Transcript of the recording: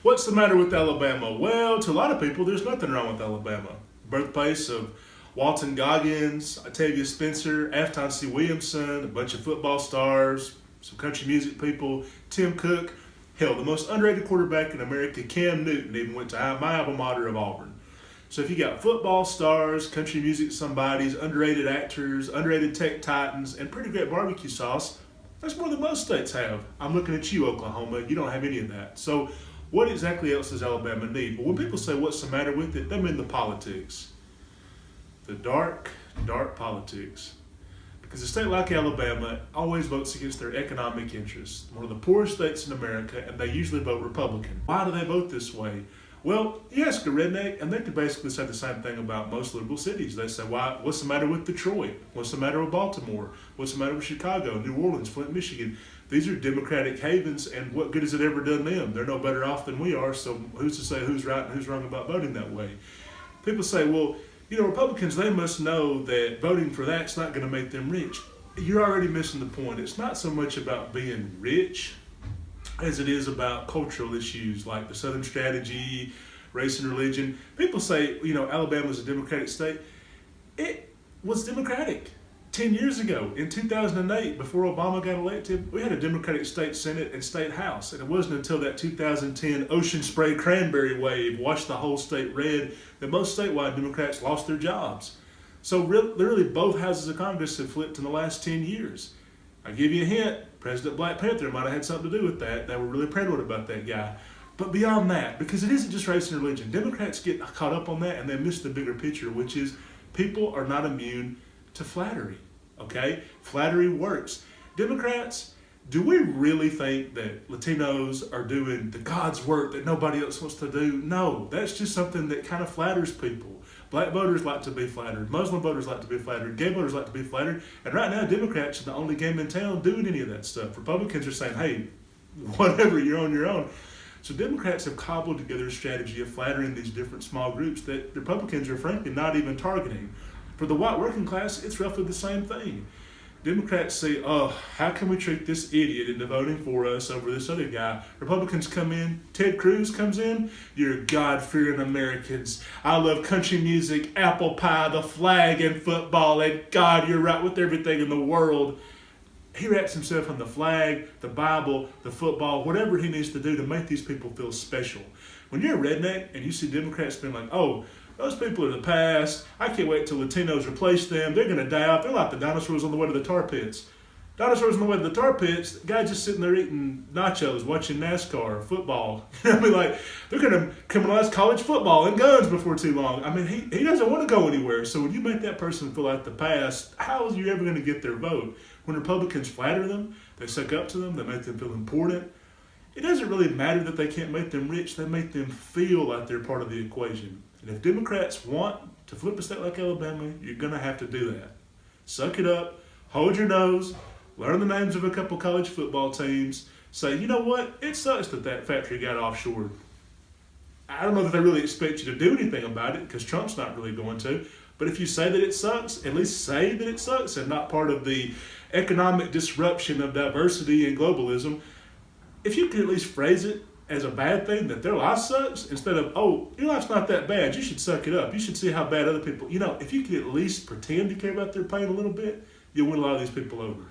What's the matter with Alabama? Well, to a lot of people, there's nothing wrong with Alabama. Birthplace of Walton Goggins, Octavia Spencer, Afton C. Williamson, a bunch of football stars, some country music people, Tim Cook. Hell, the most underrated quarterback in America, Cam Newton, even went to my alma mater of Auburn. So if you got football stars, country music somebodies, underrated actors, underrated tech titans, and pretty great barbecue sauce, that's more than most states have. I'm looking at you, Oklahoma. You don't have any of that. So what exactly else does Alabama need? Well, when people say what's the matter with it, they mean the politics. The dark, dark politics. Because a state like Alabama always votes against their economic interests. One of the poorest states in America, and they usually vote Republican. Why do they vote this way? Well, you ask a redneck, and they could basically say the same thing about most liberal cities. They say, "Why? What's the matter with Detroit? What's the matter with Baltimore? What's the matter with Chicago, New Orleans, Flint, Michigan? These are Democratic havens, and what good has it ever done them? They're no better off than we are, so who's to say who's right and who's wrong about voting that way?" People say, well, Republicans, they must know that voting for that's not going to make them rich. You're already missing the point. It's not so much about being rich as it is about cultural issues like the Southern strategy, race and religion. People say, Alabama's a Democratic state. It was Democratic 10 years ago. In 2008, before Obama got elected, we had a Democratic state Senate and state house. And it wasn't until that 2010 ocean spray cranberry wave washed the whole state red that most statewide Democrats lost their jobs. So literally both houses of Congress have flipped in the last 10 years. I'll give you a hint. President Black Panther might have had something to do with that. They were really paranoid about that guy. But beyond that, because it isn't just race and religion, Democrats get caught up on that and they miss the bigger picture, which is people are not immune to flattery. Okay? Flattery works. Democrats, do we really think that Latinos are doing the God's work that nobody else wants to do? No, that's just something that kind of flatters people. Black voters like to be flattered. Muslim voters like to be flattered. Gay voters like to be flattered. And right now, Democrats are the only game in town doing any of that stuff. Republicans are saying, hey, whatever, you're on your own. So Democrats have cobbled together a strategy of flattering these different small groups that Republicans are frankly not even targeting. For the white working class, it's roughly the same thing. Democrats say, oh, how can we trick this idiot into voting for us over this other guy? Republicans come in, Ted Cruz comes in, you're God-fearing Americans. I love country music, apple pie, the flag, and football, and God, you're right with everything in the world. He wraps himself in the flag, the Bible, the football, whatever he needs to do to make these people feel special. When you're a redneck and you see Democrats being like, oh, those people are the past. I can't wait till Latinos replace them. They're going to die out. They're like the dinosaurs on the way to the tar pits. Dinosaurs on the way to the tar pits, the guy just sitting there eating nachos, watching NASCAR, football. I mean, like, they're going to criminalize college football and guns before too long. I mean, he doesn't want to go anywhere. So when you make that person feel like the past, how is you ever going to get their vote? When Republicans flatter them, they suck up to them, they make them feel important. It doesn't really matter that they can't make them rich. They make them feel like they're part of the equation. And if Democrats want to flip a state like Alabama, you're going to have to do that. Suck it up, hold your nose, learn the names of a couple college football teams, say, you know what, it sucks that factory got offshored. I don't know that they really expect you to do anything about it because Trump's not really going to. But if you say that it sucks, at least say that it sucks and not part of the economic disruption of diversity and globalism. If you could at least phrase it as a bad thing, that their life sucks, instead of, oh, your life's not that bad, you should suck it up. You should see how bad other people, if you could at least pretend to care about their pain a little bit, you'll win a lot of these people over.